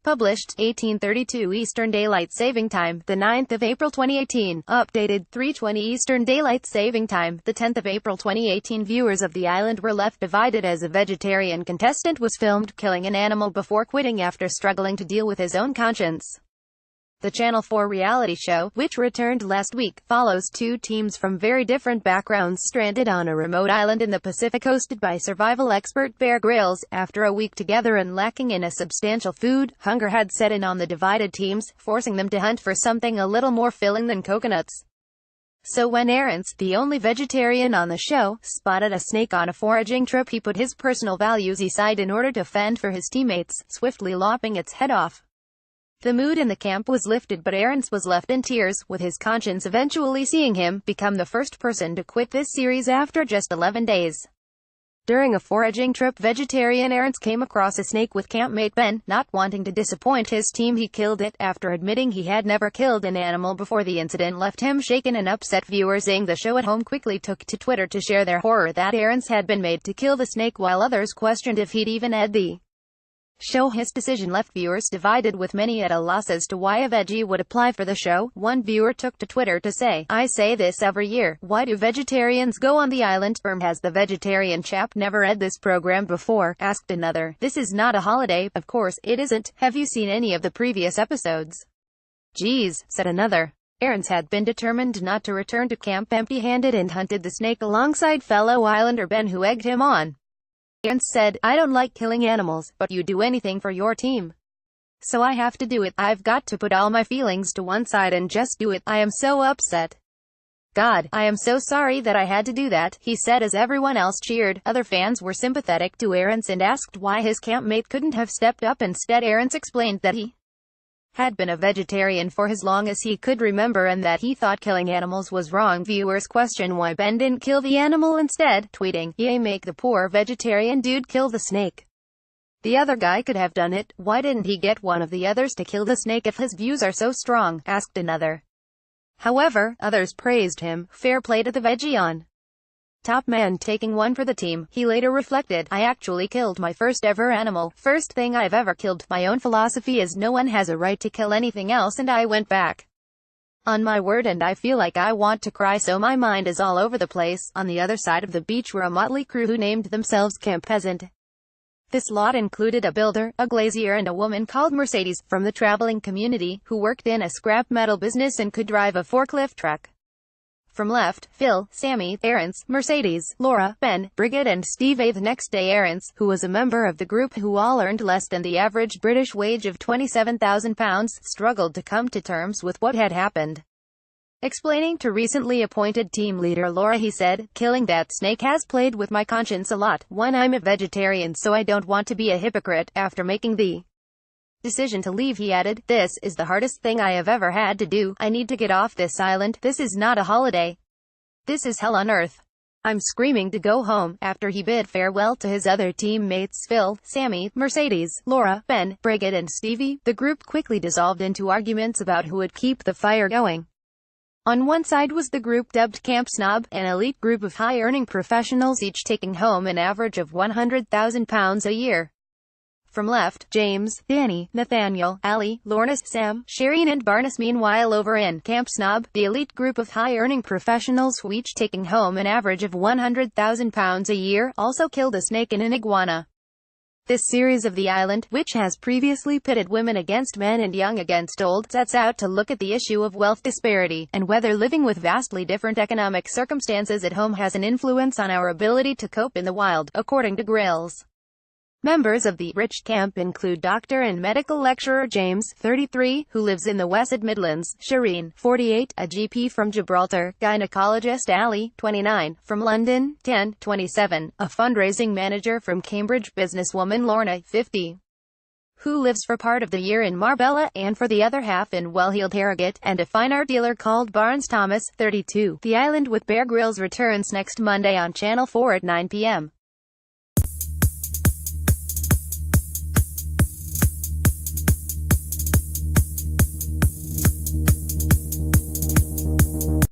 Published, 1832 Eastern Daylight Saving Time, the 9th of April 2018. Updated, 3:20 Eastern Daylight Saving Time, the 10th of April 2018. Viewers of the island were left divided as a vegetarian contestant was filmed killing an animal before quitting after struggling to deal with his own conscience. The Channel 4 reality show, which returned last week, follows two teams from very different backgrounds stranded on a remote island in the Pacific hosted by survival expert Bear Grylls. After a week together and lacking in a substantial food, hunger had set in on the divided teams, forcing them to hunt for something a little more filling than coconuts. So when Erance, the only vegetarian on the show, spotted a snake on a foraging trip, he put his personal values aside in order to fend for his teammates, swiftly lopping its head off. The mood in the camp was lifted, but Erance was left in tears, with his conscience eventually seeing him become the first person to quit this series after just 11 days. During a foraging trip, vegetarian Erance came across a snake with campmate Ben. Not wanting to disappoint his team, he killed it, after admitting he had never killed an animal before. The incident left him shaken and upset. Viewers seeing the show at home quickly took to Twitter to share their horror that Erance had been made to kill the snake, while others questioned if he'd even had the show. His decision left viewers divided, with many at a loss as to why a veggie would apply for the show. One viewer took to Twitter to say, "I say this every year, why do vegetarians go on the island? Has the vegetarian chap never read this program before?" asked another. "This is not a holiday." "Of course it isn't. Have you seen any of the previous episodes?" "Geez," said another. Erance had been determined not to return to camp empty-handed and hunted the snake alongside fellow islander Ben, who egged him on. Erance said, "I don't like killing animals, but you do anything for your team. So I have to do it. I've got to put all my feelings to one side and just do it. I am so upset. God, I am so sorry that I had to do that," he said as everyone else cheered. Other fans were sympathetic to Erance and asked why his campmate couldn't have stepped up instead. Erance explained that he had been a vegetarian for as long as he could remember and that he thought killing animals was wrong. Viewers question why Ben didn't kill the animal instead, tweeting, "Yay, make the poor vegetarian dude kill the snake. The other guy could have done it. Why didn't he get one of the others to kill the snake if his views are so strong?" asked another. However, others praised him. "Fair play to the veggie on top man taking one for the team." He later reflected, "I actually killed my first ever animal. First thing I've ever killed. My own philosophy is no one has a right to kill anything else, and I went back on my word and I feel like I want to cry, so my mind is all over the place." On the other side of the beach were a motley crew who named themselves Camp Peasant. This lot included a builder, a glazier and a woman called Mercedes, from the traveling community, who worked in a scrap metal business and could drive a forklift truck. From left, Phil, Sammy, Erance, Mercedes, Laura, Ben, Brigitte and Steve. The next day Erance, who was a member of the group who all earned less than the average British wage of £27,000, struggled to come to terms with what had happened. Explaining to recently appointed team leader Laura, he said, "Killing that snake has played with my conscience a lot. One, I'm a vegetarian, so I don't want to be a hypocrite. After making the decision to leave," he added, "this is the hardest thing I have ever had to do. I need to get off this island. This is not a holiday. This is hell on earth. I'm screaming to go home." After he bid farewell to his other teammates Phil, Sammy, Mercedes, Laura, Ben, Brigitte and Stevie, the group quickly dissolved into arguments about who would keep the fire going. On one side was the group dubbed Camp Snob, an elite group of high-earning professionals, each taking home an average of £100,000 a year. From left, James, Danny, Nathaniel, Ali, Lorna, Sam, Shireen and Barnes. Meanwhile over in Camp Snob, the elite group of high-earning professionals, who each taking home an average of £100,000 a year, also killed a snake and an iguana. This series of the island, which has previously pitted women against men and young against old, sets out to look at the issue of wealth disparity, and whether living with vastly different economic circumstances at home has an influence on our ability to cope in the wild, according to Grylls. Members of the rich camp include doctor and medical lecturer James, 33, who lives in the West Midlands, Shireen, 48, a GP from Gibraltar, gynecologist Ali, 29, from London, 10, 27, a fundraising manager from Cambridge, businesswoman Lorna, 50, who lives for part of the year in Marbella, and for the other half in well-heeled Harrogate, and a fine art dealer called Barnes Thomas, 32. The Island with Bear Grylls returns next Monday on Channel 4 at 9 p.m.